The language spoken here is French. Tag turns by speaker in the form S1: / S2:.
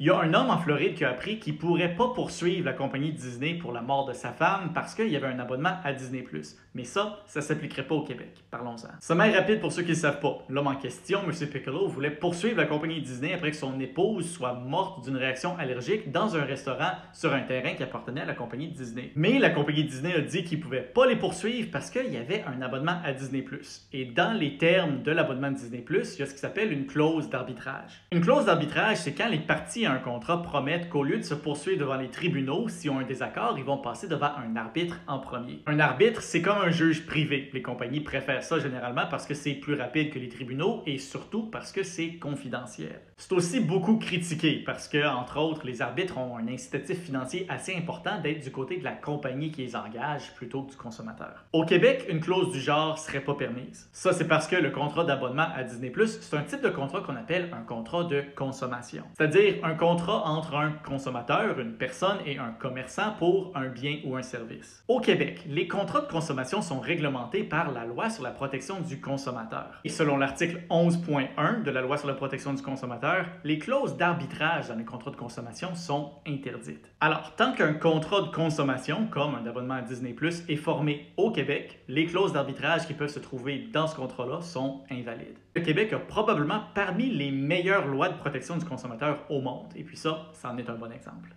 S1: Il y a un homme en Floride qui a appris qu'il ne pourrait pas poursuivre la compagnie Disney pour la mort de sa femme parce qu'il y avait un abonnement à Disney+. Mais ça ne s'appliquerait pas au Québec. Parlons-en. Sommaire rapide pour ceux qui ne le savent pas. L'homme en question, M. Piccolo, voulait poursuivre la compagnie Disney après que son épouse soit morte d'une réaction allergique dans un restaurant sur un terrain qui appartenait à la compagnie Disney. Mais la compagnie Disney a dit qu'il ne pouvait pas les poursuivre parce qu'il y avait un abonnement à Disney+. Et dans les termes de l'abonnement de Disney+, il y a ce qui s'appelle une clause d'arbitrage. Une clause d'arbitrage, c'est quand les parties à un contrat promettent qu'au lieu de se poursuivre devant les tribunaux, s'ils ont un désaccord, ils vont passer devant un arbitre en premier. Un arbitre, c'est comme un juge privé. Les compagnies préfèrent ça généralement parce que c'est plus rapide que les tribunaux et surtout parce que c'est confidentiel. C'est aussi beaucoup critiqué parce que, entre autres, les arbitres ont un incitatif financier assez important d'être du côté de la compagnie qui les engage plutôt que du consommateur. Au Québec, une clause du genre serait pas permise. Ça, c'est parce que le contrat d'abonnement à Disney+, c'est un type de contrat qu'on appelle un contrat de consommation. C'est-à-dire un contrat entre un consommateur, une personne et un commerçant pour un bien ou un service. Au Québec, les contrats de consommation sont réglementés par la Loi sur la protection du consommateur. Et selon l'article 11.1 de la Loi sur la protection du consommateur, les clauses d'arbitrage dans les contrats de consommation sont interdites. Alors, tant qu'un contrat de consommation, comme un abonnement à Disney+, est formé au Québec, les clauses d'arbitrage qui peuvent se trouver dans ce contrat-là sont invalides. Le Québec a probablement parmi les meilleures lois de protection du consommateur au monde. Et puis ça en est un bon exemple.